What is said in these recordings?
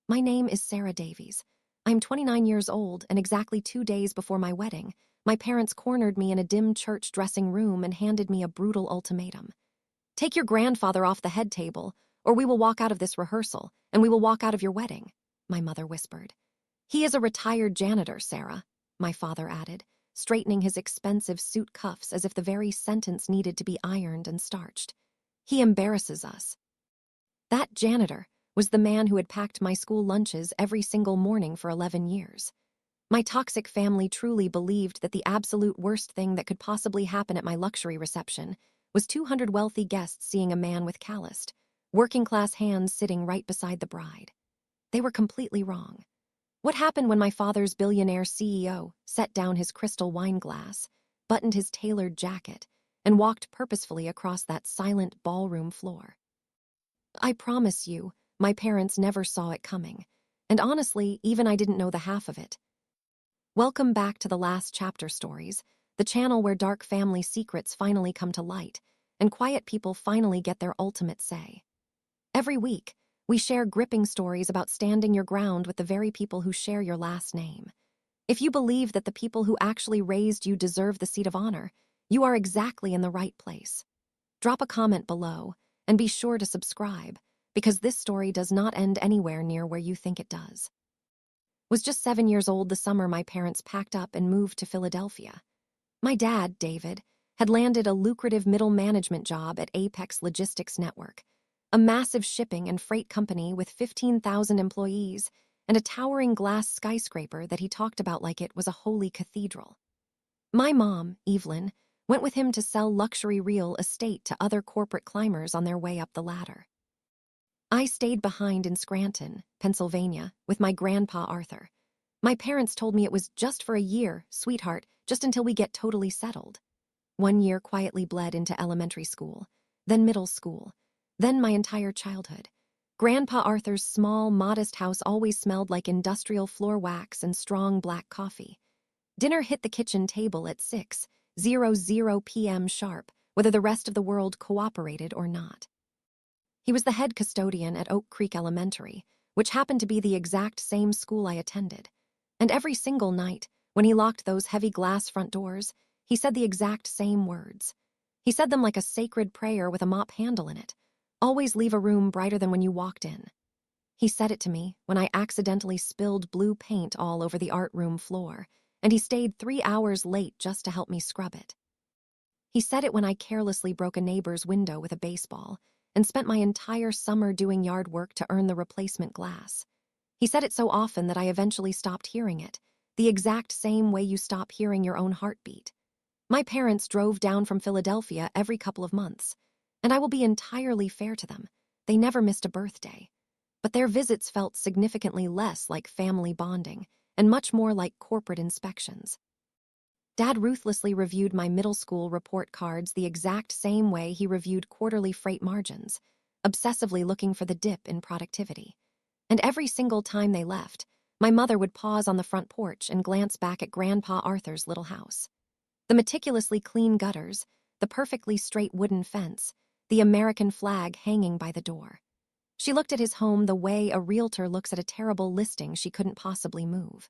My name is Sarah Davies. I'm 29 years old, and exactly 2 days before my wedding, my parents cornered me in a dim church dressing room and handed me a brutal ultimatum. Take your grandfather off the head table, or we will walk out of this rehearsal, and we will walk out of your wedding, my mother whispered. He is a retired janitor, Sarah, my father added, straightening his expensive suit cuffs as if the very sentence needed to be ironed and starched. He embarrasses us. That janitor was the man who had packed my school lunches every single morning for 11 years. My toxic family truly believed that the absolute worst thing that could possibly happen at my luxury reception was 200 wealthy guests seeing a man with calloused, working-class hands sitting right beside the bride. They were completely wrong. What happened when my father's billionaire CEO set down his crystal wine glass, buttoned his tailored jacket, and walked purposefully across that silent ballroom floor? I promise you, my parents never saw it coming, and honestly, even I didn't know the half of it. Welcome back to the Last Chapter Stories, the channel where dark family secrets finally come to light, and quiet people finally get their ultimate say. Every week, we share gripping stories about standing your ground with the very people who share your last name. If you believe that the people who actually raised you deserve the seat of honor, you are exactly in the right place. Drop a comment below, and be sure to subscribe, because this story does not end anywhere near where you think it does. Was just 7 years old the summer my parents packed up and moved to Philadelphia. My dad, David, had landed a lucrative middle management job at Apex Logistics Network, a massive shipping and freight company with 15,000 employees and a towering glass skyscraper that he talked about like it was a holy cathedral. My mom, Evelyn, went with him to sell luxury real estate to other corporate climbers on their way up the ladder. I stayed behind in Scranton, Pennsylvania, with my grandpa Arthur. My parents told me it was just for a year, sweetheart, just until we get totally settled. 1 year quietly bled into elementary school, then middle school, then my entire childhood. Grandpa Arthur's small, modest house always smelled like industrial floor wax and strong black coffee. Dinner hit the kitchen table at 6:00 p.m. sharp, whether the rest of the world cooperated or not. He was the head custodian at Oak Creek Elementary, which happened to be the exact same school I attended. And every single night, when he locked those heavy glass front doors, he said the exact same words. He said them like a sacred prayer with a mop handle in it. Always leave a room brighter than when you walked in. He said it to me when I accidentally spilled blue paint all over the art room floor, and he stayed 3 hours late just to help me scrub it. He said it when I carelessly broke a neighbor's window with a baseball and spent my entire summer doing yard work to earn the replacement glass. He said it so often that I eventually stopped hearing it, the exact same way you stop hearing your own heartbeat. My parents drove down from Philadelphia every couple of months, and I will be entirely fair to them. They never missed a birthday. But their visits felt significantly less like family bonding and much more like corporate inspections. Dad ruthlessly reviewed my middle school report cards the exact same way he reviewed quarterly freight margins, obsessively looking for the dip in productivity. And every single time they left, my mother would pause on the front porch and glance back at Grandpa Arthur's little house. The meticulously clean gutters, the perfectly straight wooden fence, the American flag hanging by the door. She looked at his home the way a realtor looks at a terrible listing she couldn't possibly move.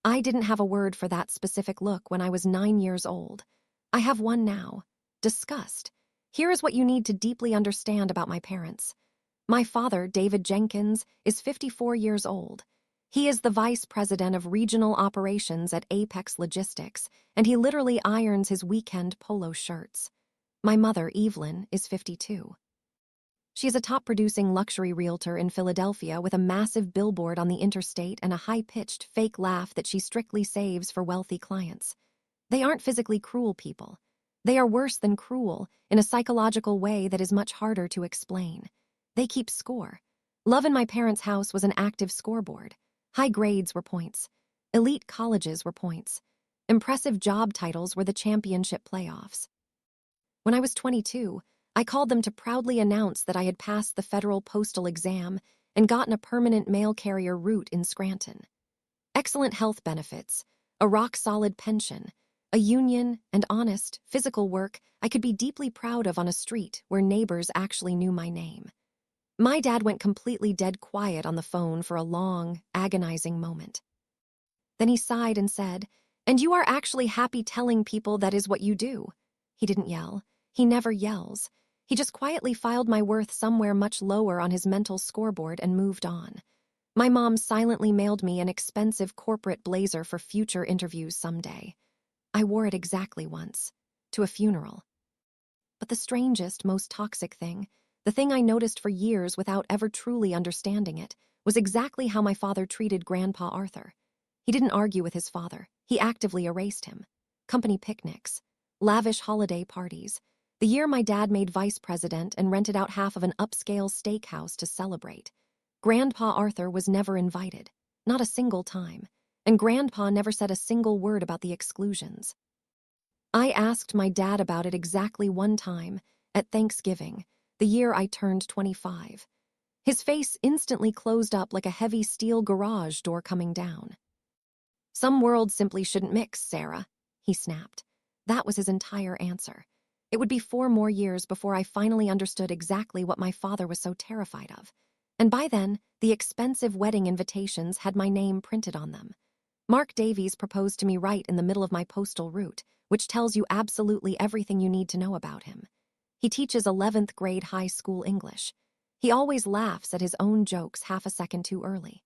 I didn't have a word for that specific look when I was 9 years old. I have one now. Disgust. Here is what you need to deeply understand about my parents. My father, David Jenkins, is 54 years old. He is the vice president of regional operations at Apex Logistics, and he literally irons his weekend polo shirts. My mother, Evelyn, is 52. She is a top-producing luxury realtor in Philadelphia with a massive billboard on the interstate and a high-pitched fake laugh that she strictly saves for wealthy clients. They aren't physically cruel people. They are worse than cruel in a psychological way that is much harder to explain. They keep score. Love in my parents' house was an active scoreboard. High grades were points. Elite colleges were points. Impressive job titles were the championship playoffs. When I was 22, I called them to proudly announce that I had passed the federal postal exam and gotten a permanent mail carrier route in Scranton. Excellent health benefits, a rock-solid pension, a union, and honest, physical work I could be deeply proud of on a street where neighbors actually knew my name. My dad went completely dead quiet on the phone for a long, agonizing moment. Then he sighed and said, "And you are actually happy telling people that is what you do." He didn't yell. He never yells. He just quietly filed my worth somewhere much lower on his mental scoreboard and moved on. My mom silently mailed me an expensive corporate blazer for future interviews someday. I wore it exactly once, to a funeral. But the strangest, most toxic thing, the thing I noticed for years without ever truly understanding it, was exactly how my father treated Grandpa Arthur. He didn't argue with his father. He actively erased him. Company picnics, lavish holiday parties. The year my dad made vice president and rented out half of an upscale steakhouse to celebrate. Grandpa Arthur was never invited, not a single time, and Grandpa never said a single word about the exclusions. I asked my dad about it exactly one time, at Thanksgiving, the year I turned 25. His face instantly closed up like a heavy steel garage door coming down. "Some worlds simply shouldn't mix, Sarah," he snapped. That was his entire answer. It would be 4 more years before I finally understood exactly what my father was so terrified of. And by then, the expensive wedding invitations had my name printed on them. Mark Davies proposed to me right in the middle of my postal route, which tells you absolutely everything you need to know about him. He teaches 11th grade high school English. He always laughs at his own jokes half a second too early.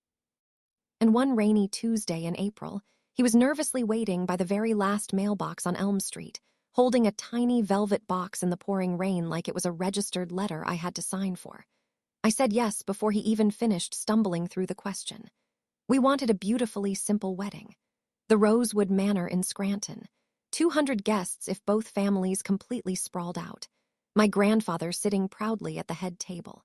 And one rainy Tuesday in April, he was nervously waiting by the very last mailbox on Elm Street, holding a tiny velvet box in the pouring rain like it was a registered letter I had to sign for. I said yes before he even finished stumbling through the question. We wanted a beautifully simple wedding. The Rosewood Manor in Scranton. 200 guests if both families completely sprawled out. My grandfather sitting proudly at the head table.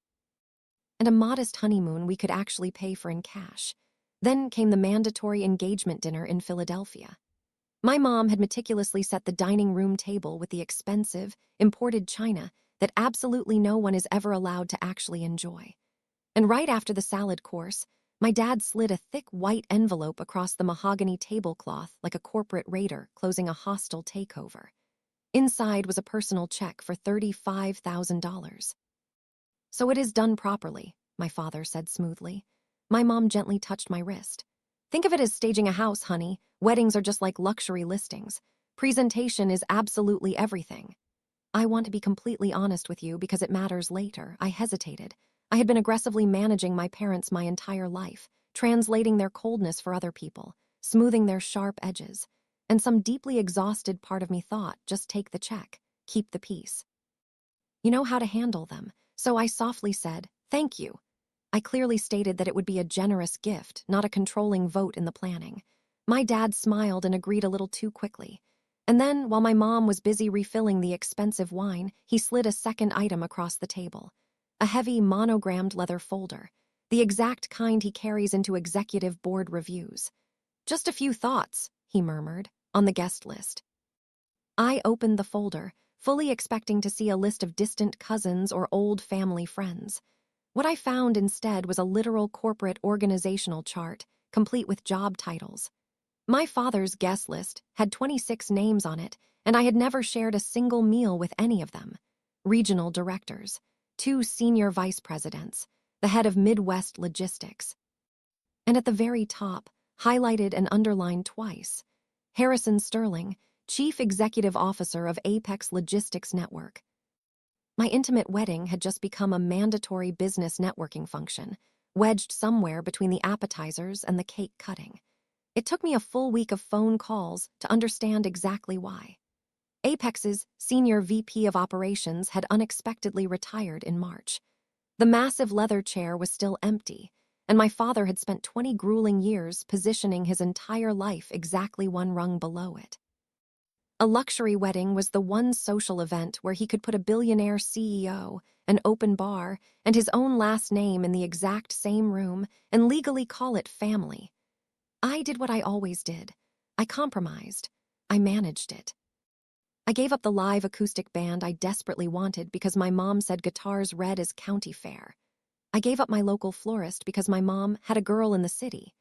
And a modest honeymoon we could actually pay for in cash. Then came the mandatory engagement dinner in Philadelphia. My mom had meticulously set the dining room table with the expensive, imported china that absolutely no one is ever allowed to actually enjoy. And right after the salad course, my dad slid a thick white envelope across the mahogany tablecloth like a corporate raider closing a hostile takeover. Inside was a personal check for $35,000. "So it is done properly," my father said smoothly. My mom gently touched my wrist. "Think of it as staging a house, honey. Weddings are just like luxury listings. Presentation is absolutely everything." I want to be completely honest with you because it matters later. I hesitated. I had been aggressively managing my parents my entire life, translating their coldness for other people, smoothing their sharp edges. And some deeply exhausted part of me thought, just take the check, keep the peace. "You know how to handle them," so I softly said, "Thank you." I clearly stated that it would be a generous gift, not a controlling vote in the planning. My dad smiled and agreed a little too quickly. And then, while my mom was busy refilling the expensive wine, he slid a second item across the table. A heavy, monogrammed leather folder, the exact kind he carries into executive board reviews. "Just a few thoughts," he murmured, on the guest list. I opened the folder, fully expecting to see a list of distant cousins or old family friends. What I found instead was a literal corporate organizational chart, complete with job titles. My father's guest list had 26 names on it, and I had never shared a single meal with any of them. Regional directors, 2 senior vice presidents, the head of Midwest Logistics. And at the very top, highlighted and underlined twice, Harrison Sterling, Chief Executive Officer of Apex Logistics Network. My intimate wedding had just become a mandatory business networking function, wedged somewhere between the appetizers and the cake cutting. It took me a full week of phone calls to understand exactly why. Apex's senior VP of operations had unexpectedly retired in March. The massive leather chair was still empty, and my father had spent 20 grueling years positioning his entire life exactly one rung below it. A luxury wedding was the one social event where he could put a billionaire CEO, an open bar, and his own last name in the exact same room and legally call it family. I did what I always did. I compromised. I managed it. I gave up the live acoustic band I desperately wanted because my mom said guitars read as county fair. I gave up my local florist because my mom had a girl in the city.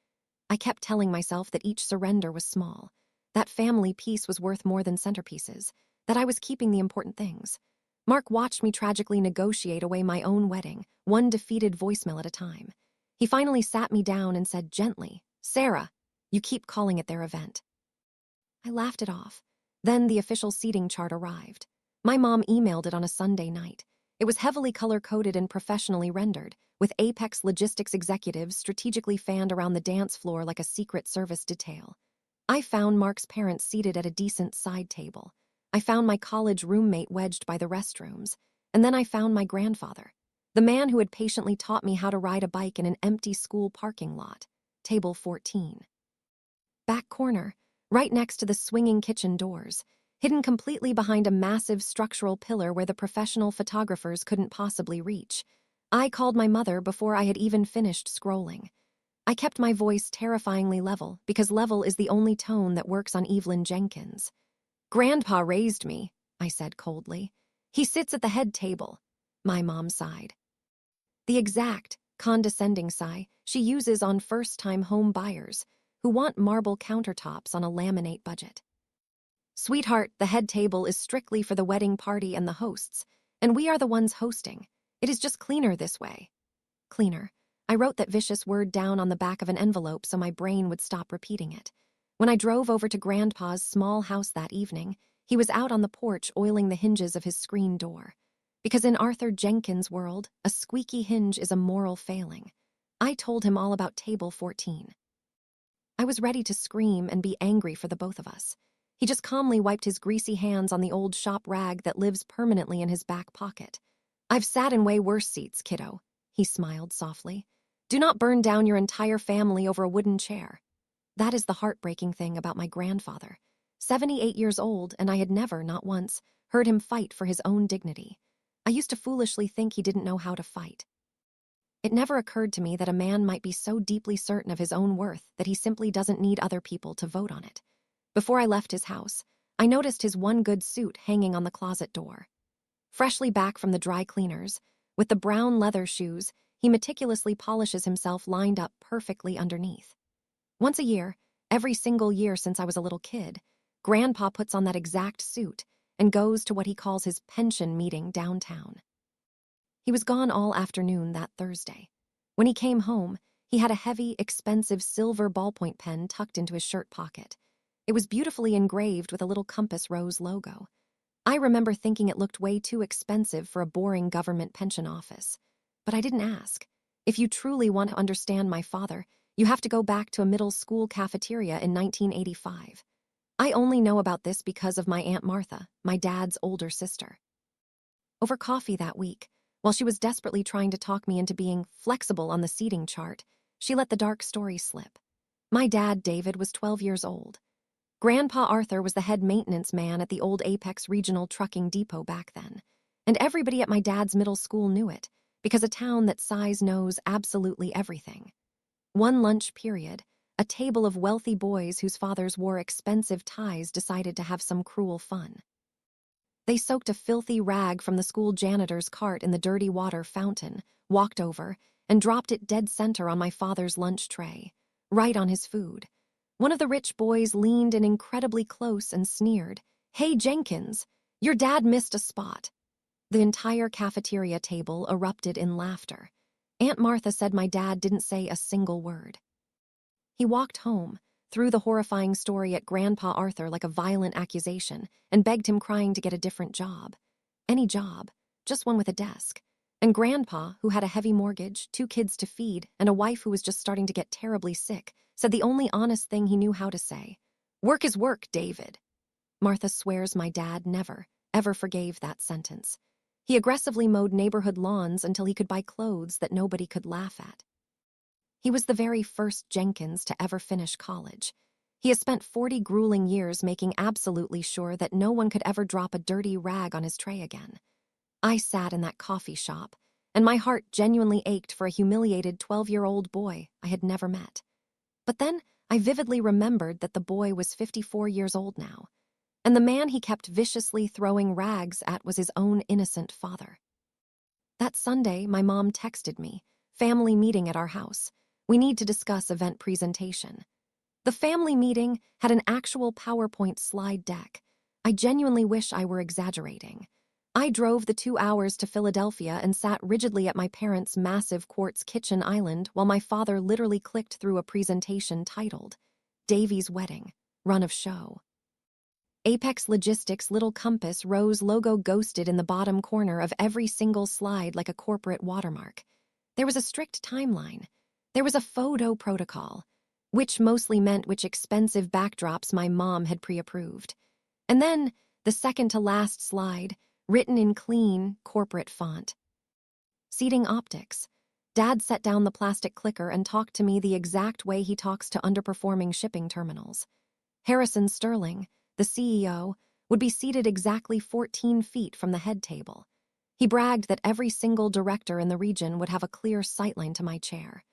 I kept telling myself that each surrender was small, that family piece was worth more than centerpieces, that I was keeping the important things. Mark watched me tragically negotiate away my own wedding, one defeated voicemail at a time. He finally sat me down and said gently, "Sarah, you keep calling it their event." I laughed it off. Then the official seating chart arrived. My mom emailed it on a Sunday night. It was heavily color-coded and professionally rendered, with Apex logistics executives strategically fanned around the dance floor like a Secret Service detail. I found Mark's parents seated at a decent side table. I found my college roommate wedged by the restrooms. And then I found my grandfather, the man who had patiently taught me how to ride a bike in an empty school parking lot. Table 14. Back corner, right next to the swinging kitchen doors, hidden completely behind a massive structural pillar where the professional photographers couldn't possibly reach. I called my mother before I had even finished scrolling. I kept my voice terrifyingly level because level is the only tone that works on Evelyn Jenkins. "Grandpa raised me," I said coldly. "He sits at the head table." My mom sighed. The exact, condescending sigh she uses on first-time home buyers who want marble countertops on a laminate budget. "Sweetheart, the head table is strictly for the wedding party and the hosts, and we are the ones hosting. It is just cleaner this way." Cleaner. I wrote that vicious word down on the back of an envelope so my brain would stop repeating it. When I drove over to Grandpa's small house that evening, he was out on the porch oiling the hinges of his screen door. Because in Arthur Jenkins' world, a squeaky hinge is a moral failing. I told him all about table 14. I was ready to scream and be angry for the both of us. He just calmly wiped his greasy hands on the old shop rag that lives permanently in his back pocket. "I've sat in way worse seats, kiddo," he smiled softly. "Do not burn down your entire family over a wooden chair." That is the heartbreaking thing about my grandfather. 78 years old, and I had never, not once, heard him fight for his own dignity. I used to foolishly think he didn't know how to fight. It never occurred to me that a man might be so deeply certain of his own worth that he simply doesn't need other people to vote on it. Before I left his house, I noticed his one good suit hanging on the closet door. Freshly back from the dry cleaners, with the brown leather shoes, he meticulously polishes himself lined up perfectly underneath. Once a year, every single year since I was a little kid, Grandpa puts on that exact suit and goes to what he calls his pension meeting downtown. He was gone all afternoon that Thursday. When he came home, he had a heavy, expensive silver ballpoint pen tucked into his shirt pocket. It was beautifully engraved with a little compass rose logo. I remember thinking it looked way too expensive for a boring government pension office. But I didn't ask. If you truly want to understand my father, you have to go back to a middle school cafeteria in 1985. I only know about this because of my Aunt Martha, my dad's older sister. Over coffee that week, while she was desperately trying to talk me into being flexible on the seating chart, she let the dark story slip. My dad, David, was 12 years old. Grandpa Arthur was the head maintenance man at the old Apex Regional Trucking Depot back then, and everybody at my dad's middle school knew it, because a town that size knows absolutely everything. One lunch period, a table of wealthy boys whose fathers wore expensive ties decided to have some cruel fun. They soaked a filthy rag from the school janitor's cart in the dirty water fountain, walked over, and dropped it dead center on my father's lunch tray, right on his food. One of the rich boys leaned in incredibly close and sneered, "Hey, Jenkins, your dad missed a spot." The entire cafeteria table erupted in laughter. Aunt Martha said my dad didn't say a single word. He walked home, threw the horrifying story at Grandpa Arthur like a violent accusation, and begged him crying to get a different job. Any job, just one with a desk. And Grandpa, who had a heavy mortgage, 2 kids to feed, and a wife who was just starting to get terribly sick, said the only honest thing he knew how to say, "Work is work, David." Martha swears my dad never, ever forgave that sentence. He aggressively mowed neighborhood lawns until he could buy clothes that nobody could laugh at. He was the very first Jenkins to ever finish college. He has spent 40 grueling years making absolutely sure that no one could ever drop a dirty rag on his tray again. I sat in that coffee shop, and my heart genuinely ached for a humiliated 12-year-old boy I had never met. But then I vividly remembered that the boy was 54 years old now, and the man he kept viciously throwing rags at was his own innocent father. That Sunday, my mom texted me, "Family meeting at our house. We need to discuss event presentation." The family meeting had an actual PowerPoint slide deck. I genuinely wish I were exaggerating. I drove the 2 hours to Philadelphia and sat rigidly at my parents' massive quartz kitchen island while my father literally clicked through a presentation titled, Davy's Wedding, Run of Show. Apex Logistics' little compass rose logo ghosted in the bottom corner of every single slide like a corporate watermark. There was a strict timeline. There was a photo protocol, which mostly meant which expensive backdrops my mom had pre-approved. And then, the second-to-last slide, written in clean, corporate font. Seating optics. Dad set down the plastic clicker and talked to me the exact way he talks to underperforming shipping terminals. Harrison Sterling, the CEO, would be seated exactly 14 feet from the head table. He bragged that every single director in the region would have a clear sightline to my chair.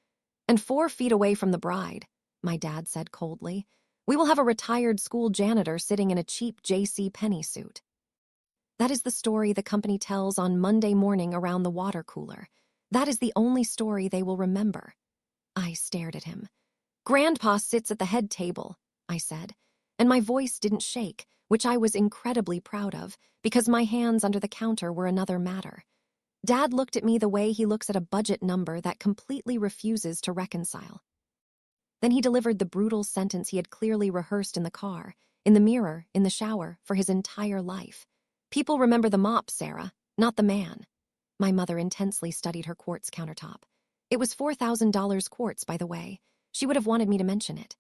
And 4 feet away from the bride, my dad said coldly, we will have a retired school janitor sitting in a cheap J.C. Penney suit. That is the story the company tells on Monday morning around the water cooler. That is the only story they will remember. I stared at him. Grandpa sits at the head table, I said, and my voice didn't shake, which I was incredibly proud of, because my hands under the counter were another matter. Dad looked at me the way he looks at a budget number that completely refuses to reconcile. Then he delivered the brutal sentence he had clearly rehearsed in the car, in the mirror, in the shower, for his entire life. People remember the mop, Sarah, not the man. My mother intensely studied her quartz countertop. It was $4,000 quartz, by the way. She would have wanted me to mention it.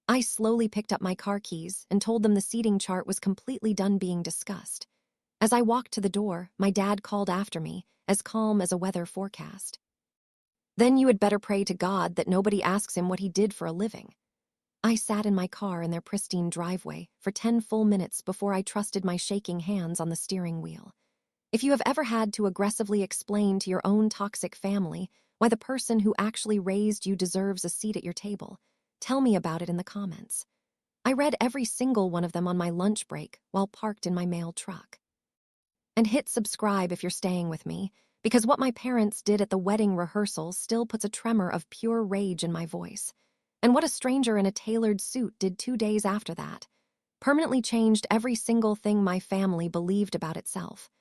I slowly picked up my car keys and told them the seating chart was completely done being discussed. As I walked to the door, my dad called after me, as calm as a weather forecast. Then you had better pray to God that nobody asks him what he did for a living. I sat in my car in their pristine driveway for 10 full minutes before I trusted my shaking hands on the steering wheel. If you have ever had to aggressively explain to your own toxic family why the person who actually raised you deserves a seat at your table, tell me about it in the comments. I read every single one of them on my lunch break while parked in my mail truck. And hit subscribe if you're staying with me, because what my parents did at the wedding rehearsal still puts a tremor of pure rage in my voice. And what a stranger in a tailored suit did 2 days after that. Permanently changed every single thing my family believed about itself.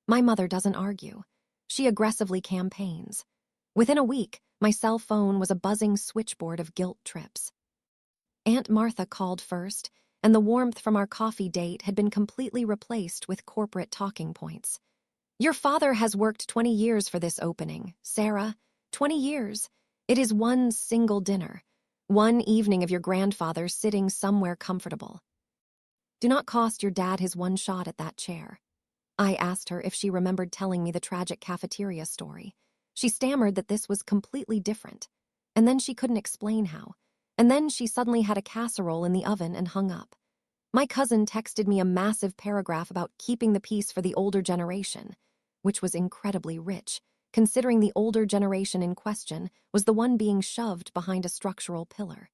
My mother doesn't argue. She aggressively campaigns. Within a week, my cell phone was a buzzing switchboard of guilt trips. Aunt Martha called first, and the warmth from our coffee date had been completely replaced with corporate talking points. Your father has worked 20 years for this opening, Sarah. 20 years. It is one single dinner. One evening of your grandfather sitting somewhere comfortable. Do not cost your dad his one shot at that chair. I asked her if she remembered telling me the tragic cafeteria story. She stammered that this was completely different. And then she couldn't explain how. And then she suddenly had a casserole in the oven and hung up. My cousin texted me a massive paragraph about keeping the peace for the older generation, which was incredibly rich, considering the older generation in question was the one being shoved behind a structural pillar.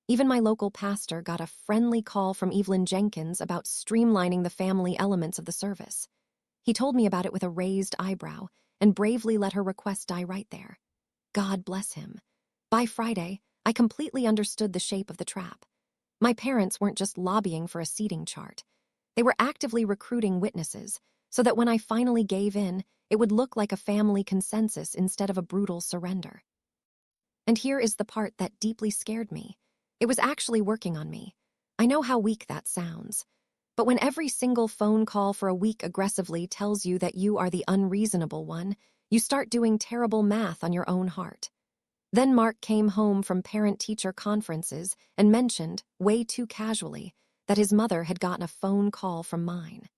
Even my local pastor got a friendly call from Evelyn Jenkins about streamlining the family elements of the service. He told me about it with a raised eyebrow and bravely let her request die right there. God bless him. By Friday, I completely understood the shape of the trap. My parents weren't just lobbying for a seating chart. They were actively recruiting witnesses so that when I finally gave in, it would look like a family consensus instead of a brutal surrender. And here is the part that deeply scared me. It was actually working on me. I know how weak that sounds. But when every single phone call for a week aggressively tells you that you are the unreasonable one, you start doing terrible math on your own heart. Then Mark came home from parent-teacher conferences and mentioned, way too casually, that his mother had gotten a phone call from mine.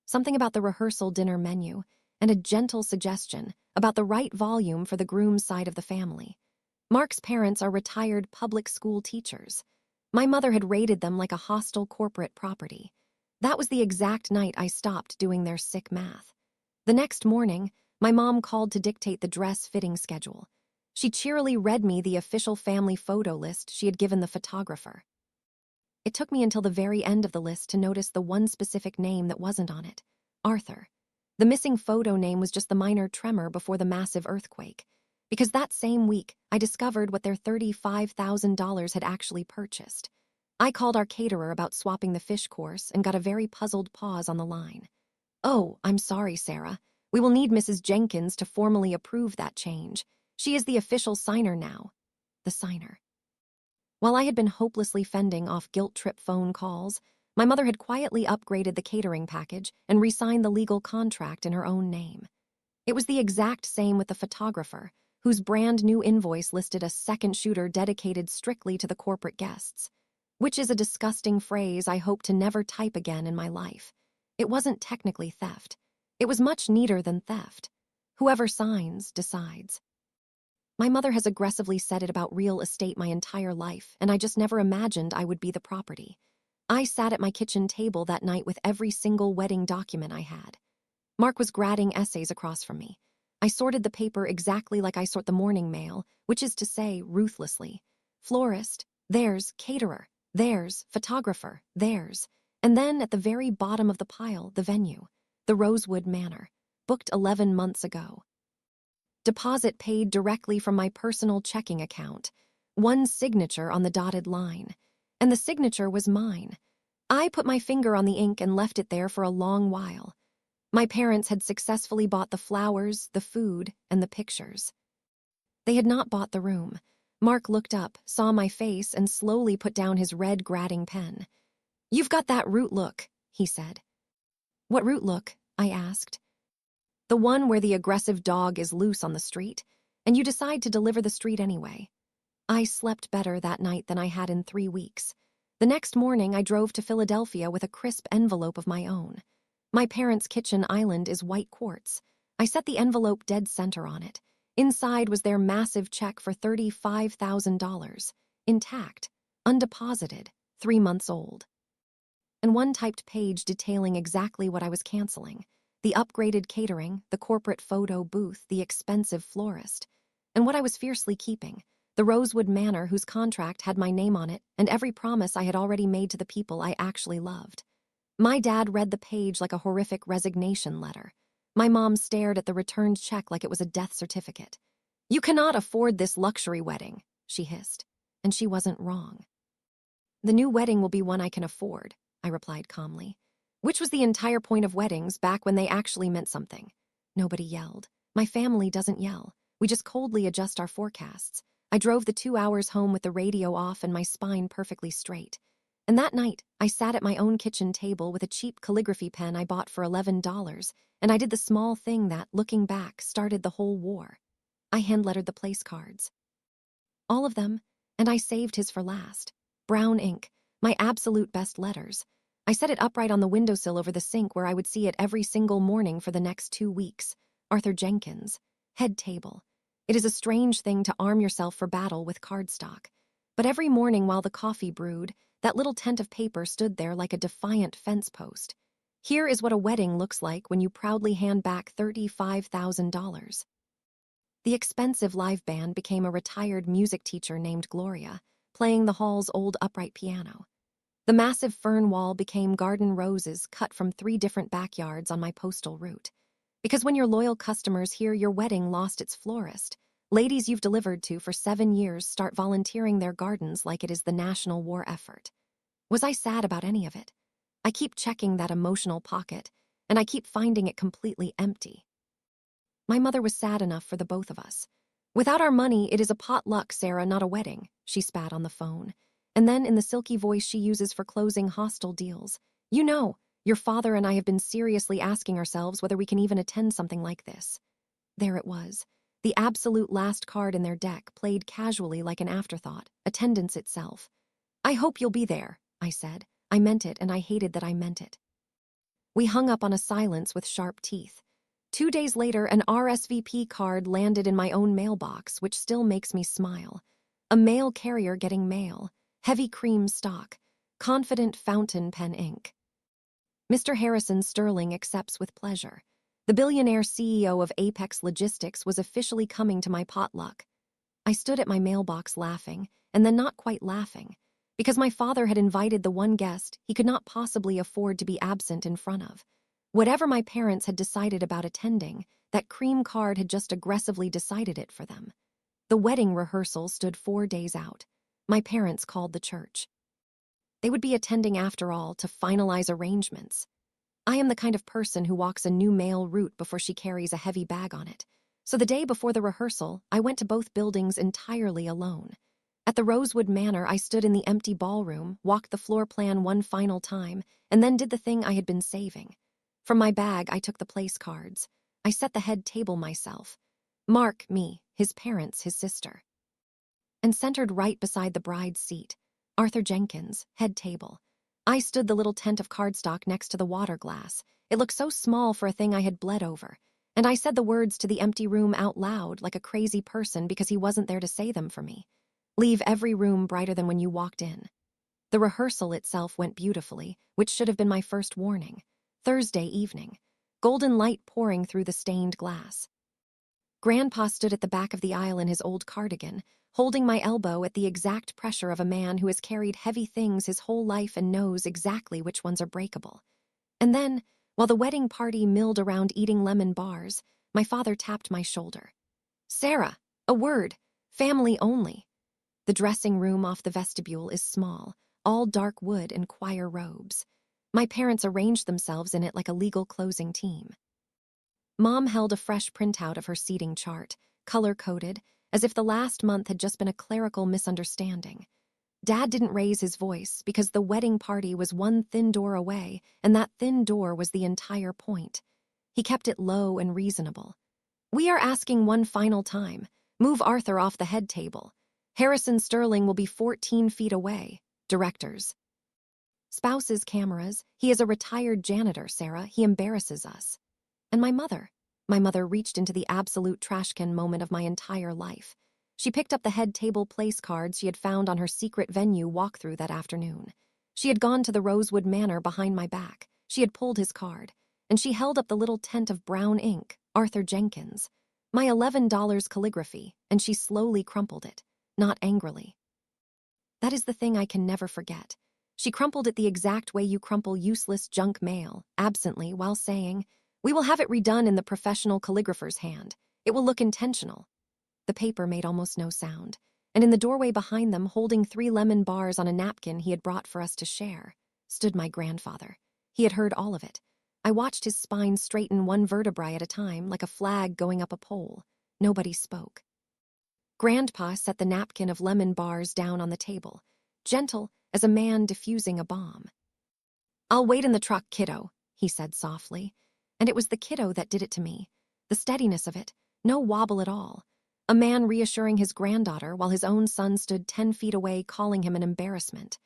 Something about the rehearsal dinner menu, and a gentle suggestion about the right volume for the groom's side of the family. Mark's parents are retired public school teachers. My mother had rated them like a hostile corporate property. That was the exact night I stopped doing their sick math. The next morning, my mom called to dictate the dress fitting schedule. She cheerily read me the official family photo list she had given the photographer. It took me until the very end of the list to notice the one specific name that wasn't on it, Arthur. The missing photo name was just the minor tremor before the massive earthquake, because that same week I discovered what their $35,000 had actually purchased. I called our caterer about swapping the fish course and got a very puzzled pause on the line. "Oh, I'm sorry, Sarah. We will need Mrs. Jenkins to formally approve that change. She is the official signer now." The signer. While I had been hopelessly fending off guilt-trip phone calls, my mother had quietly upgraded the catering package and re-signed the legal contract in her own name. It was the exact same with the photographer, whose brand new invoice listed a second shooter dedicated strictly to the corporate guests, which is a disgusting phrase I hope to never type again in my life. It wasn't technically theft. It was much neater than theft. Whoever signs, decides. My mother has aggressively said it about real estate my entire life, and I just never imagined I would be the property. I sat at my kitchen table that night with every single wedding document I had. Mark was grading essays across from me. I sorted the paper exactly like I sort the morning mail, which is to say, ruthlessly. Florist, theirs, caterer, theirs, photographer, theirs. And then at the very bottom of the pile, the venue, the Rosewood Manor, booked 11 months ago. Deposit paid directly from my personal checking account. One signature on the dotted line. And the signature was mine. I put my finger on the ink and left it there for a long while. My parents had successfully bought the flowers, the food, and the pictures. They had not bought the room. Mark looked up, saw my face, and slowly put down his red grading pen. "You've got that root look," he said. "What root look?" I asked. "The one where the aggressive dog is loose on the street, and you decide to deliver the street anyway." I slept better that night than I had in 3 weeks. The next morning, I drove to Philadelphia with a crisp envelope of my own. My parents' kitchen island is white quartz. I set the envelope dead center on it. Inside was their massive check for $35,000, intact, undeposited, 3 months old. And one typed page detailing exactly what I was canceling: the upgraded catering, the corporate photo booth, the expensive florist. And what I was fiercely keeping: the Rosewood Manor, whose contract had my name on it, and every promise I had already made to the people I actually loved. My dad read the page like a horrific resignation letter. My mom stared at the returned check like it was a death certificate. "You cannot afford this luxury wedding," she hissed. And she wasn't wrong. "The new wedding will be one I can afford," I replied calmly. Which was the entire point of weddings back when they actually meant something. Nobody yelled. My family doesn't yell. We just coldly adjust our forecasts. I drove the 2 hours home with the radio off and my spine perfectly straight. And that night, I sat at my own kitchen table with a cheap calligraphy pen I bought for $11, and I did the small thing that, looking back, started the whole war. I hand-lettered the place cards. All of them, and I saved his for last. Brown ink, my absolute best letters. I set it upright on the windowsill over the sink where I would see it every single morning for the next 2 weeks. Arthur Jenkins. Head table. It is a strange thing to arm yourself for battle with cardstock. But every morning while the coffee brewed, that little tent of paper stood there like a defiant fence post. Here is what a wedding looks like when you proudly hand back $35,000. The expensive live band became a retired music teacher named Gloria, playing the hall's old upright piano. The massive fern wall became garden roses cut from 3 different backyards on my postal route. Because when your loyal customers hear your wedding lost its florist, ladies you've delivered to for 7 years start volunteering their gardens like it is the national war effort. Was I sad about any of it? I keep checking that emotional pocket, and I keep finding it completely empty. My mother was sad enough for the both of us. "Without our money, it is a potluck, Sarah, not a wedding," she spat on the phone. And then in the silky voice she uses for closing hostile deals, "You know, your father and I have been seriously asking ourselves whether we can even attend something like this." There it was. The absolute last card in their deck, played casually like an afterthought, attendance itself. "I hope you'll be there," I said. I meant it, and I hated that I meant it. We hung up on a silence with sharp teeth. 2 days later, an RSVP card landed in my own mailbox, which still makes me smile. A mail carrier getting mail. Heavy cream stock. Confident fountain pen ink. Mr. Harrison Sterling accepts with pleasure. The billionaire CEO of Apex Logistics was officially coming to my potluck. I stood at my mailbox laughing, and then not quite laughing, because my father had invited the one guest he could not possibly afford to be absent in front of. Whatever my parents had decided about attending, that cream card had just aggressively decided it for them. The wedding rehearsal stood 4 days out. My parents called the church. They would be attending after all to finalize arrangements. I am the kind of person who walks a new male route before she carries a heavy bag on it. So the day before the rehearsal, I went to both buildings entirely alone. At the Rosewood Manor, I stood in the empty ballroom, walked the floor plan one final time, and then did the thing I had been saving. From my bag, I took the place cards. I set the head table myself. Mark, me, his parents, his sister. And centered right beside the bride's seat, Arthur Jenkins, head table. I stood the little tent of cardstock next to the water glass. It looked so small for a thing I had bled over. And I said the words to the empty room out loud like a crazy person because he wasn't there to say them for me. Leave every room brighter than when you walked in. The rehearsal itself went beautifully, which should have been my first warning. Thursday evening. Golden light pouring through the stained glass. Grandpa stood at the back of the aisle in his old cardigan, holding my elbow at the exact pressure of a man who has carried heavy things his whole life and knows exactly which ones are breakable. And then, while the wedding party milled around eating lemon bars, my father tapped my shoulder. Sarah, a word, family only. The dressing room off the vestibule is small, all dark wood and choir robes. My parents arranged themselves in it like a legal closing team. Mom held a fresh printout of her seating chart, color-coded, as if the last month had just been a clerical misunderstanding. Dad didn't raise his voice because the wedding party was one thin door away, and that thin door was the entire point. He kept it low and reasonable. We are asking one final time. Move Arthur off the head table. Harrison Sterling will be 14 feet away. Directors. Spouses' cameras. He is a retired janitor, Sarah. He embarrasses us. And my mother. My mother reached into the absolute trashcan moment of my entire life. She picked up the head table place cards she had found on her secret venue walkthrough that afternoon. She had gone to the Rosewood Manor behind my back. She had pulled his card. And she held up the little tent of brown ink, Arthur Jenkins. My $11 calligraphy, and she slowly crumpled it, not angrily. That is the thing I can never forget. She crumpled it the exact way you crumple useless junk mail, absently, while saying, "We will have it redone in the professional calligrapher's hand. It will look intentional." The paper made almost no sound, and in the doorway behind them, holding 3 lemon bars on a napkin he had brought for us to share, stood my grandfather. He had heard all of it. I watched his spine straighten one vertebrae at a time, like a flag going up a pole. Nobody spoke. Grandpa set the napkin of lemon bars down on the table, gentle as a man diffusing a bomb. "I'll wait in the truck, kiddo," he said softly. And it was the kiddo that did it to me. The steadiness of it, no wobble at all. A man reassuring his granddaughter while his own son stood 10 feet away calling him an embarrassment.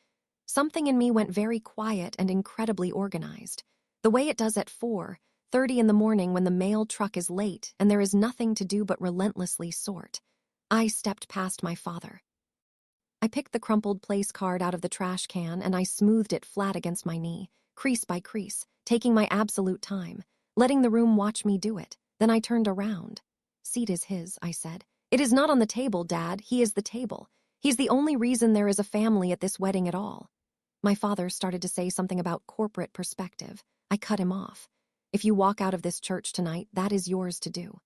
Something in me went very quiet and incredibly organized. The way it does at 4:30 in the morning when the mail truck is late and there is nothing to do but relentlessly sort. I stepped past my father. I picked the crumpled place card out of the trash can and I smoothed it flat against my knee, crease by crease, taking my absolute time, letting the room watch me do it. Then I turned around. "Seat is his," I said. "It is not on the table, Dad. He is the table. He's the only reason there is a family at this wedding at all." My father started to say something about corporate perspective. I cut him off. "If you walk out of this church tonight, that is yours to do.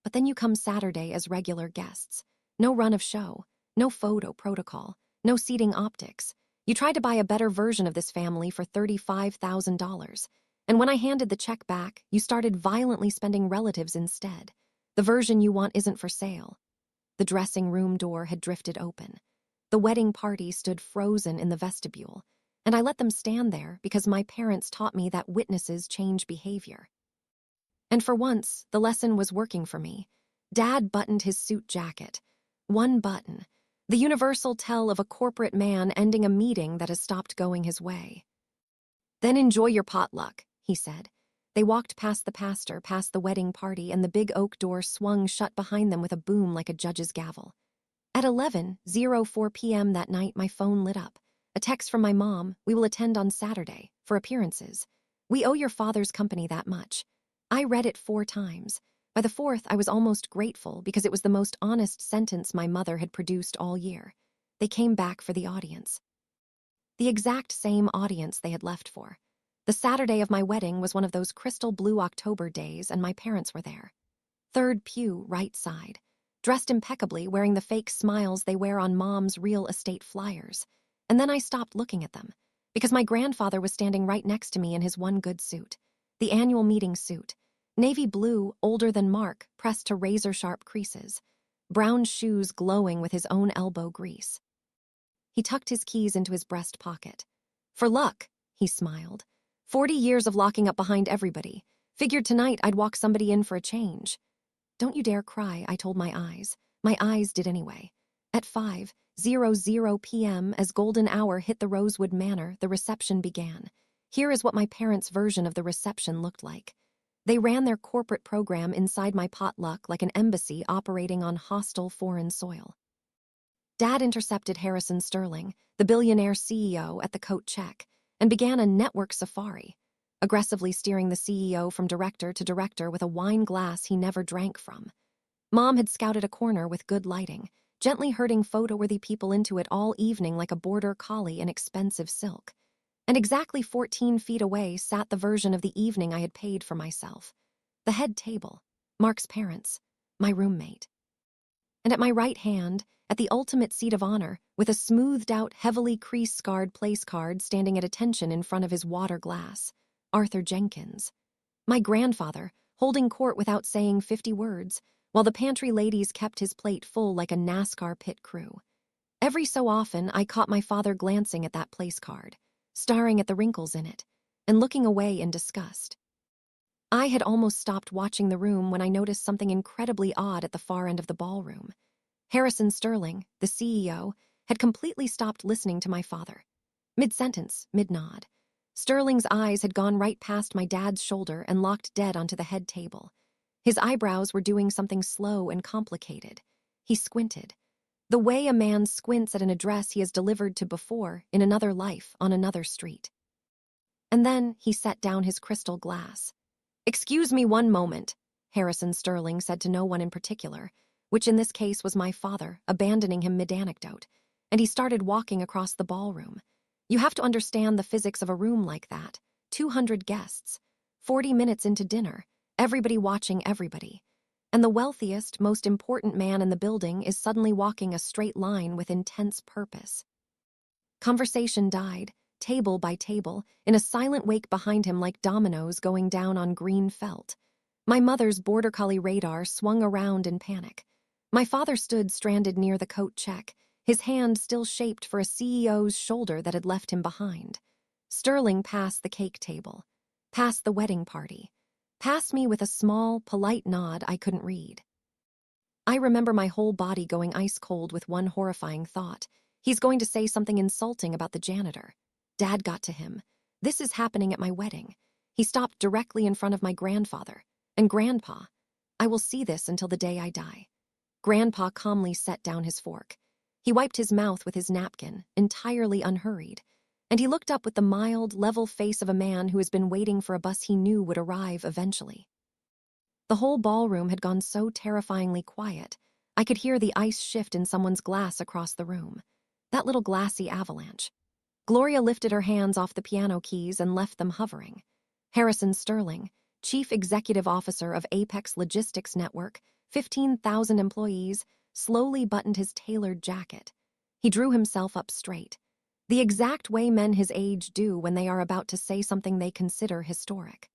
But then you come Saturday as regular guests. No run of show, no photo protocol, no seating optics. You tried to buy a better version of this family for $35,000. And when I handed the check back, you started violently spending relatives instead. The version you want isn't for sale." The dressing room door had drifted open. The wedding party stood frozen in the vestibule, and I let them stand there because my parents taught me that witnesses change behavior. And for once, the lesson was working for me. Dad buttoned his suit jacket. One button. The universal tell of a corporate man ending a meeting that has stopped going his way. "Then enjoy your potluck," he said. They walked past the pastor, past the wedding party, and the big oak door swung shut behind them with a boom like a judge's gavel. At 11:04 p.m. that night, my phone lit up. A text from my mom: "We will attend on Saturday, for appearances. We owe your father's company that much." I read it 4 times. By the 4th, I was almost grateful because it was the most honest sentence my mother had produced all year. They came back for the audience. The exact same audience they had left for. The Saturday of my wedding was one of those crystal blue October days, and my parents were there. 3rd pew, right side. Dressed impeccably, wearing the fake smiles they wear on Mom's real estate flyers. And then I stopped looking at them. Because my grandfather was standing right next to me in his one good suit, the annual meeting suit. Navy blue, older than Mark, pressed to razor-sharp creases. Brown shoes glowing with his own elbow grease. He tucked his keys into his breast pocket. For luck, he smiled. 40 years of locking up behind everybody. Figured tonight I'd walk somebody in for a change. Don't you dare cry, I told my eyes. My eyes did anyway. At 5:00 p.m., as golden hour hit the Rosewood Manor, the reception began. Here is what my parents' version of the reception looked like. They ran their corporate program inside my potluck like an embassy operating on hostile foreign soil. Dad intercepted Harrison Sterling, the billionaire CEO, at the coat check, and began a network safari, aggressively steering the CEO from director to director with a wine glass he never drank from. Mom had scouted a corner with good lighting, gently herding photo-worthy people into it all evening like a border collie in expensive silk. And exactly 14 feet away sat the version of the evening I had paid for myself. The head table, Mark's parents, my roommate. And at my right hand, at the ultimate seat of honor, with a smoothed-out, heavily crease-scarred place card standing at attention in front of his water glass, Arthur Jenkins. My grandfather, holding court without saying 50 words, while the pantry ladies kept his plate full like a NASCAR pit crew. Every so often, I caught my father glancing at that place card, staring at the wrinkles in it, and looking away in disgust. I had almost stopped watching the room when I noticed something incredibly odd at the far end of the ballroom. Harrison Sterling, the CEO, had completely stopped listening to my father. Mid-sentence, mid-nod. Sterling's eyes had gone right past my dad's shoulder and locked dead onto the head table. His eyebrows were doing something slow and complicated. He squinted. The way a man squints at an address he has delivered to before, in another life, on another street. And then he set down his crystal glass. "Excuse me one moment," Harrison Sterling said to no one in particular, which in this case was my father, abandoning him mid-anecdote, and he started walking across the ballroom. "You have to understand the physics of a room like that. 200 guests, 40 minutes into dinner, everybody watching everybody. And the wealthiest, most important man in the building is suddenly walking a straight line with intense purpose." Conversation died, table by table, in a silent wake behind him like dominoes going down on green felt. My mother's border collie radar swung around in panic. My father stood stranded near the coat check, his hand still shaped for a CEO's shoulder that had left him behind. Sterling passed the cake table, past the wedding party, past me with a small, polite nod I couldn't read. I remember my whole body going ice cold with one horrifying thought. He's going to say something insulting about the janitor. Dad got to him. This is happening at my wedding. He stopped directly in front of my grandfather. And Grandpa. I will see this until the day I die. Grandpa calmly set down his fork. He wiped his mouth with his napkin, entirely unhurried. And he looked up with the mild, level face of a man who has been waiting for a bus he knew would arrive eventually. The whole ballroom had gone so terrifyingly quiet, I could hear the ice shift in someone's glass across the room. That little glassy avalanche. Gloria lifted her hands off the piano keys and left them hovering. Harrison Sterling, Chief Executive Officer of Apex Logistics Network, 15,000 employees, slowly buttoned his tailored jacket. He drew himself up straight, the exact way men his age do when they are about to say something they consider historic.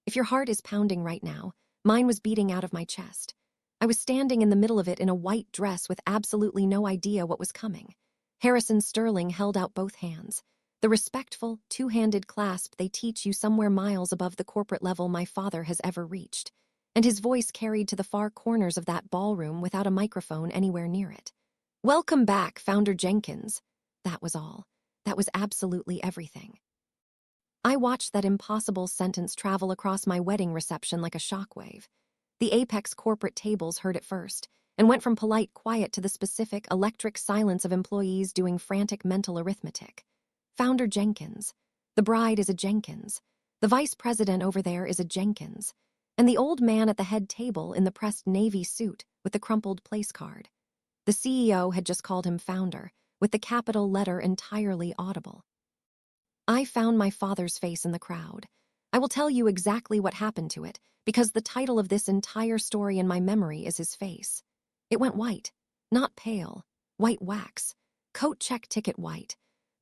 If your heart is pounding right now, mine was beating out of my chest. I was standing in the middle of it in a white dress with absolutely no idea what was coming. Harrison Sterling held out both hands, the respectful, two-handed clasp they teach you somewhere miles above the corporate level my father has ever reached, and his voice carried to the far corners of that ballroom without a microphone anywhere near it. "Welcome back, Founder Jenkins." That was all. That was absolutely everything. I watched that impossible sentence travel across my wedding reception like a shockwave. The Apex corporate tables heard it first, and went from polite quiet to the specific, electric silence of employees doing frantic mental arithmetic. Founder Jenkins. The bride is a Jenkins. The vice president over there is a Jenkins. And the old man at the head table in the pressed navy suit with the crumpled place card. The CEO had just called him founder, with the capital letter entirely audible. I found my father's face in the crowd. I will tell you exactly what happened to it, because the title of this entire story in my memory is his face. It went white, not pale, white wax, coat check ticket white.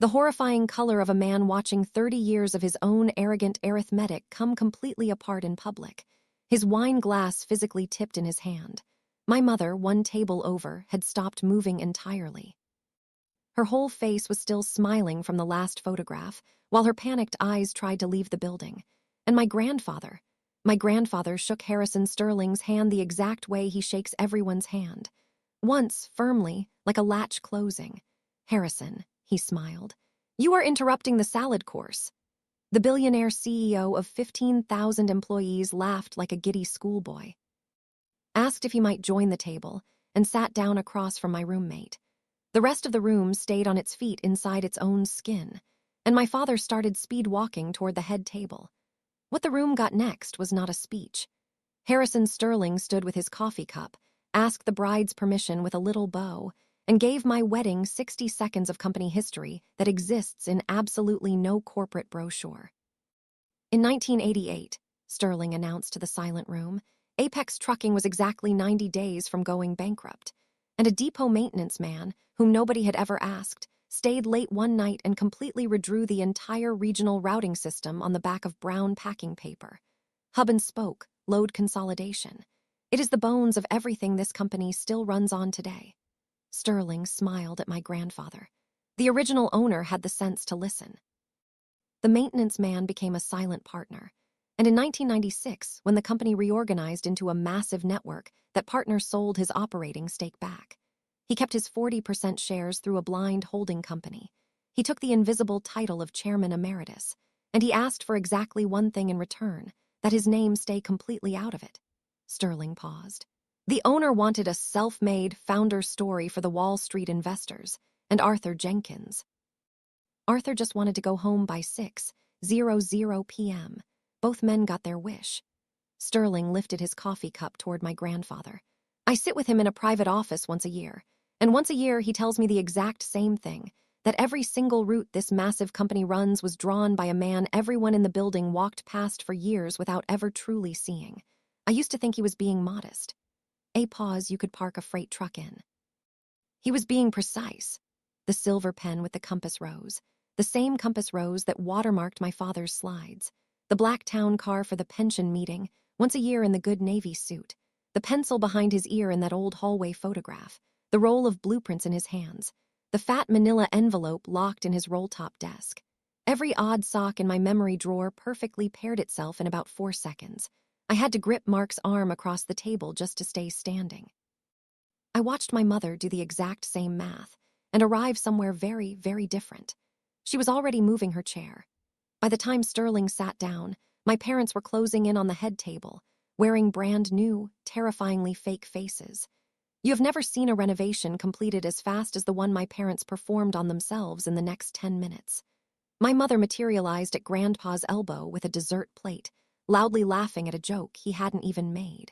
The horrifying color of a man watching 30 years of his own arrogant arithmetic come completely apart in public. His wine glass physically tipped in his hand. My mother, one table over, had stopped moving entirely. Her whole face was still smiling from the last photograph, while her panicked eyes tried to leave the building. And my grandfather shook Harrison Sterling's hand the exact way he shakes everyone's hand. Once, firmly, like a latch closing. "Harrison," he smiled, "you are interrupting the salad course." The billionaire CEO of 15,000 employees laughed like a giddy schoolboy, asked if he might join the table, and sat down across from my roommate. The rest of the room stayed on its feet inside its own skin, and my father started speed walking toward the head table. What the room got next was not a speech. Harrison Sterling stood with his coffee cup, asked the bride's permission with a little bow, and gave my wedding 60 seconds of company history that exists in absolutely no corporate brochure. In 1988, Sterling announced to the silent room, Apex Trucking was exactly 90 days from going bankrupt, and a depot maintenance man, whom nobody had ever asked, stayed late one night and completely redrew the entire regional routing system on the back of brown packing paper. Hub and spoke, load consolidation. It is the bones of everything this company still runs on today. Sterling smiled at my grandfather. The original owner had the sense to listen. The maintenance man became a silent partner, and in 1996, when the company reorganized into a massive network, that partner sold his operating stake back. He kept his 40% shares through a blind holding company. He took the invisible title of chairman emeritus, and he asked for exactly one thing in return, that his name stay completely out of it. Sterling paused. The owner wanted a self-made founder story for the Wall Street investors, and Arthur Jenkins. Arthur just wanted to go home by 6:00 p.m. Both men got their wish. Sterling lifted his coffee cup toward my grandfather. I sit with him in a private office once a year, and once a year he tells me the exact same thing, that every single route this massive company runs was drawn by a man everyone in the building walked past for years without ever truly seeing. I used to think he was being modest. A pause you could park a freight truck in. He was being precise. The silver pen with the compass rose, the same compass rose that watermarked my father's slides, the black town car for the pension meeting, once a year in the good Navy suit, the pencil behind his ear in that old hallway photograph, the roll of blueprints in his hands, the fat manila envelope locked in his roll-top desk. Every odd sock in my memory drawer perfectly paired itself in about 4 seconds. I had to grip Mark's arm across the table just to stay standing. I watched my mother do the exact same math and arrive somewhere very, very different. She was already moving her chair. By the time Sterling sat down, my parents were closing in on the head table, wearing brand new, terrifyingly fake faces. You have never seen a renovation completed as fast as the one my parents performed on themselves in the next 10 minutes. My mother materialized at Grandpa's elbow with a dessert plate, loudly laughing at a joke he hadn't even made.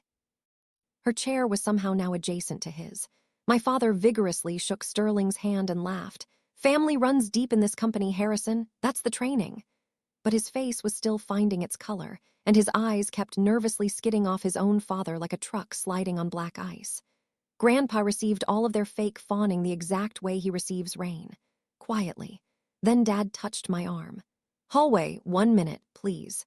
Her chair was somehow now adjacent to his. My father vigorously shook Sterling's hand and laughed. "Family runs deep in this company, Harrison. That's the training." But his face was still finding its color, and his eyes kept nervously skidding off his own father like a truck sliding on black ice. Grandpa received all of their fake fawning the exact way he receives rain. Quietly. Then Dad touched my arm. "Hallway, 1 minute, please."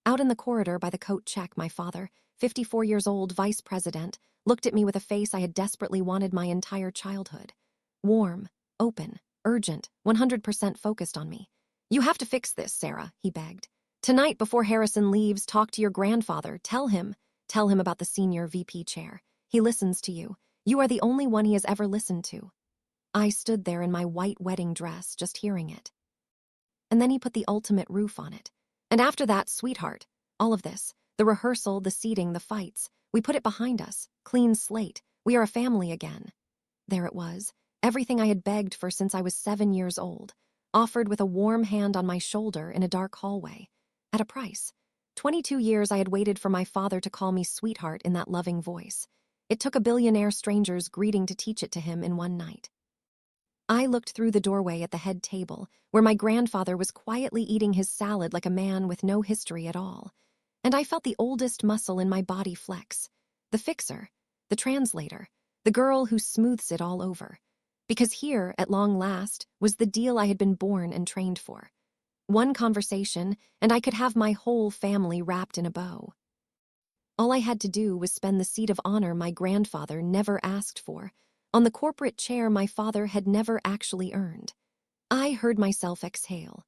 Out in the corridor by the coat check, my father, 54 years old, vice president, looked at me with a face I had desperately wanted my entire childhood. Warm, open, urgent, 100% focused on me. "You have to fix this, Sarah," he begged. "Tonight, before Harrison leaves, talk to your grandfather. Tell him about the senior VP chair. He listens to you. You are the only one he has ever listened to." I stood there in my white wedding dress, just hearing it. And then he put the ultimate roof on it. "And after that, sweetheart, all of this, the rehearsal, the seating, the fights, we put it behind us, clean slate. We are a family again." There it was, everything I had begged for since I was 7 years old, offered with a warm hand on my shoulder in a dark hallway. At a price. 22 years I had waited for my father to call me sweetheart in that loving voice. It took a billionaire stranger's greeting to teach it to him in one night. I looked through the doorway at the head table, where my grandfather was quietly eating his salad like a man with no history at all. And I felt the oldest muscle in my body flex. The fixer, the translator, the girl who smooths it all over. Because here, at long last, was the deal I had been born and trained for. One conversation, and I could have my whole family wrapped in a bow. All I had to do was spend the seat of honor my grandfather never asked for, on the corporate chair my father had never actually earned. I heard myself exhale.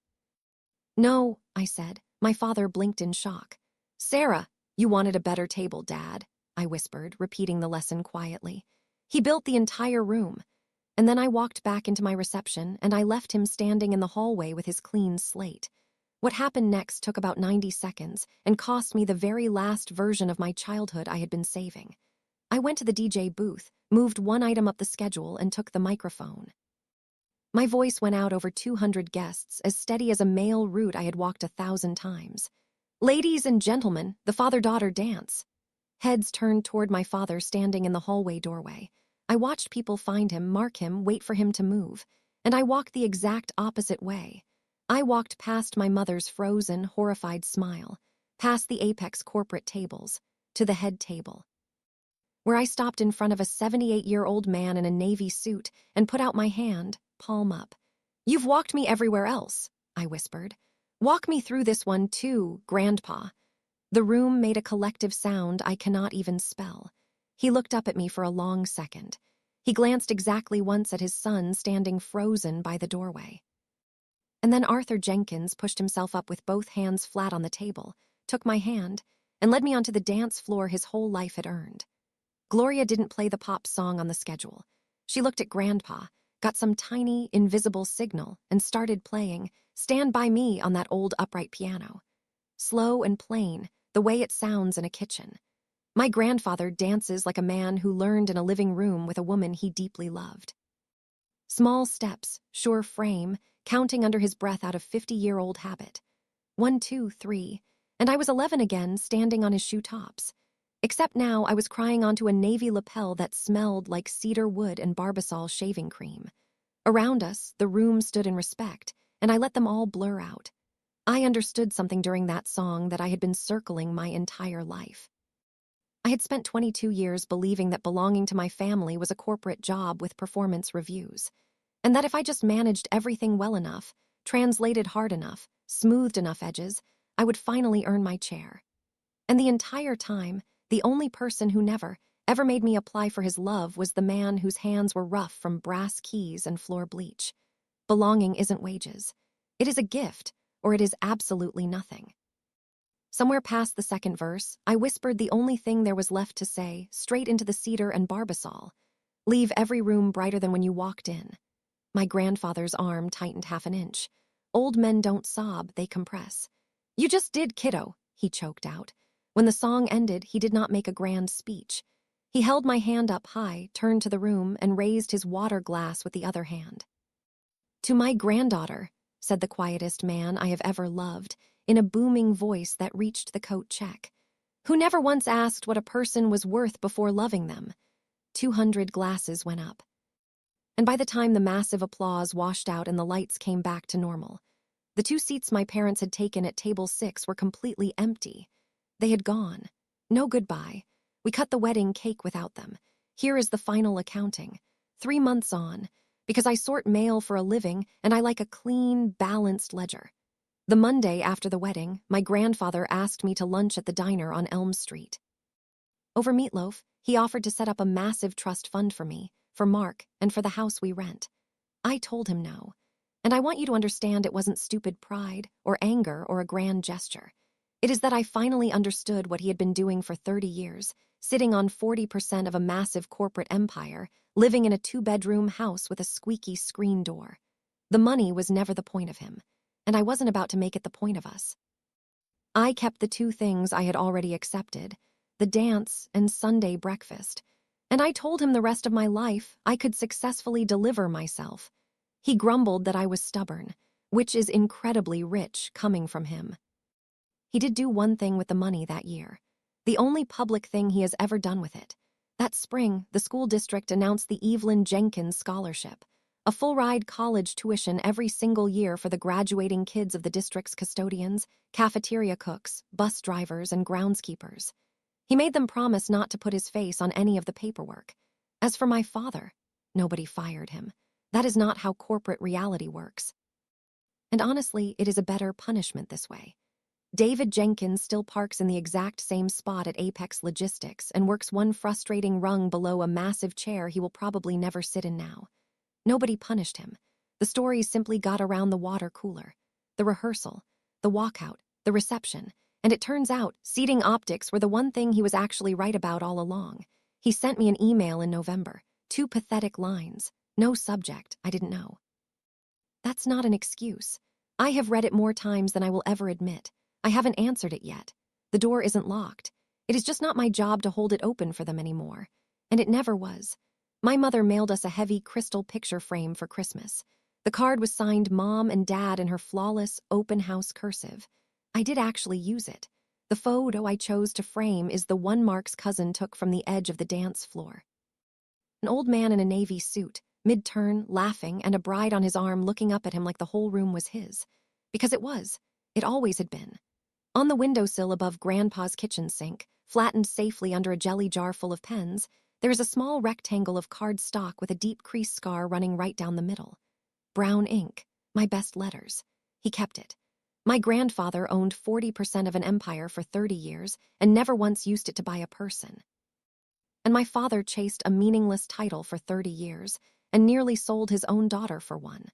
"No," I said. My father blinked in shock. "Sarah, you wanted a better table, Dad," I whispered, repeating the lesson quietly. He built the entire room. And then I walked back into my reception, and I left him standing in the hallway with his clean slate. What happened next took about 90 seconds and cost me the very last version of my childhood I had been saving. I went to the DJ booth, moved one item up the schedule, and took the microphone. My voice went out over 200 guests, as steady as a male route I had walked 1,000 times. "Ladies and gentlemen, the father-daughter dance." Heads turned toward my father standing in the hallway doorway. I watched people find him, mark him, wait for him to move. And I walked the exact opposite way. I walked past my mother's frozen, horrified smile, past the Apex corporate tables, to the head table, where I stopped in front of a 78-year-old man in a navy suit and put out my hand, palm up. "You've walked me everywhere else," I whispered. "Walk me through this one too, Grandpa." The room made a collective sound I cannot even spell. He looked up at me for a long second. He glanced exactly once at his son standing frozen by the doorway. And then Arthur Jenkins pushed himself up with both hands flat on the table, took my hand, and led me onto the dance floor his whole life had earned. Gloria didn't play the pop song on the schedule. She looked at Grandpa, got some tiny, invisible signal, and started playing "Stand By Me" on that old upright piano. Slow and plain, the way it sounds in a kitchen. My grandfather dances like a man who learned in a living room with a woman he deeply loved. Small steps, sure frame, counting under his breath out of 50-year-old habit. 1, 2, 3, and I was 11 again, standing on his shoe tops. Except now I was crying onto a navy lapel that smelled like cedar wood and Barbasol shaving cream. Around us, the room stood in respect, and I let them all blur out. I understood something during that song that I had been circling my entire life. I had spent 22 years believing that belonging to my family was a corporate job with performance reviews, and that if I just managed everything well enough, translated hard enough, smoothed enough edges, I would finally earn my chair. And the entire time, the only person who never, ever made me apply for his love was the man whose hands were rough from brass keys and floor bleach. Belonging isn't wages. It is a gift, or it is absolutely nothing. Somewhere past the second verse, I whispered the only thing there was left to say, straight into the cedar and Barbasol. "Leave every room brighter than when you walked in." My grandfather's arm tightened half an inch. Old men don't sob, they compress. "You just did, kiddo," he choked out. When the song ended, he did not make a grand speech. He held my hand up high, turned to the room, and raised his water glass with the other hand. "To my granddaughter," said the quietest man I have ever loved, in a booming voice that reached the coat check, "who never once asked what a person was worth before loving them." 200 glasses went up. And by the time the massive applause washed out and the lights came back to normal, the 2 seats my parents had taken at table 6 were completely empty. They had gone. No goodbye. We cut the wedding cake without them. Here is the final accounting. 3 months on, because I sort mail for a living and I like a clean, balanced ledger. The Monday after the wedding, my grandfather asked me to lunch at the diner on Elm Street. Over meatloaf, he offered to set up a massive trust fund for me, for Mark, and for the house we rent. I told him no. And I want you to understand it wasn't stupid pride, or anger, or a grand gesture. It is that I finally understood what he had been doing for 30 years, sitting on 40% of a massive corporate empire, living in a 2-bedroom house with a squeaky screen door. The money was never the point of him, and I wasn't about to make it the point of us. I kept the 2 things I had already accepted, the dance and Sunday breakfast, and I told him the rest of my life I could successfully deliver myself. He grumbled that I was stubborn, which is incredibly rich coming from him. He did do one thing with the money that year, the only public thing he has ever done with it. That spring, the school district announced the Evelyn Jenkins Scholarship, a full-ride college tuition every single year for the graduating kids of the district's custodians, cafeteria cooks, bus drivers, and groundskeepers. He made them promise not to put his face on any of the paperwork. As for my father, nobody fired him. That is not how corporate reality works. And honestly, it is a better punishment this way. David Jenkins still parks in the exact same spot at Apex Logistics and works one frustrating rung below a massive chair he will probably never sit in now. Nobody punished him. The stories simply got around the water cooler. The rehearsal, the walkout, the reception, and it turns out seating optics were the one thing he was actually right about all along. He sent me an email in November, 2 pathetic lines, no subject, I didn't know. That's not an excuse. I have read it more times than I will ever admit. I haven't answered it yet. The door isn't locked. It is just not my job to hold it open for them anymore. And it never was. My mother mailed us a heavy crystal picture frame for Christmas. The card was signed Mom and Dad in her flawless, open house cursive. I did actually use it. The photo I chose to frame is the one Mark's cousin took from the edge of the dance floor. An old man in a navy suit, mid-turn, laughing, and a bride on his arm looking up at him like the whole room was his. Because it was. It always had been. On the windowsill above Grandpa's kitchen sink, flattened safely under a jelly jar full of pens, there is a small rectangle of cardstock with a deep crease scar running right down the middle. Brown ink, my best letters. He kept it. My grandfather owned 40% of an empire for 30 years and never once used it to buy a person. And my father chased a meaningless title for 30 years and nearly sold his own daughter for one.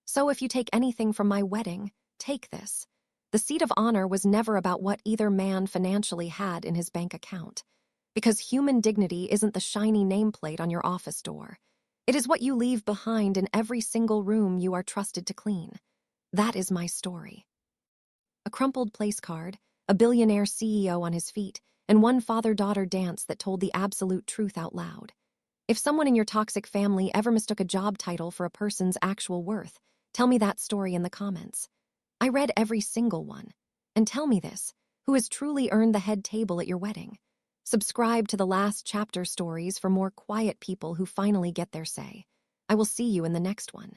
So if you take anything from my wedding, take this. The seat of honor was never about what either man financially had in his bank account. Because human dignity isn't the shiny nameplate on your office door. It is what you leave behind in every single room you are trusted to clean. That is my story. A crumpled place card, a billionaire CEO on his feet, and one father-daughter dance that told the absolute truth out loud. If someone in your toxic family ever mistook a job title for a person's actual worth, tell me that story in the comments. I read every single one. And tell me this, who has truly earned the head table at your wedding? Subscribe to the last chapter stories for more quiet people who finally get their say. I will see you in the next one.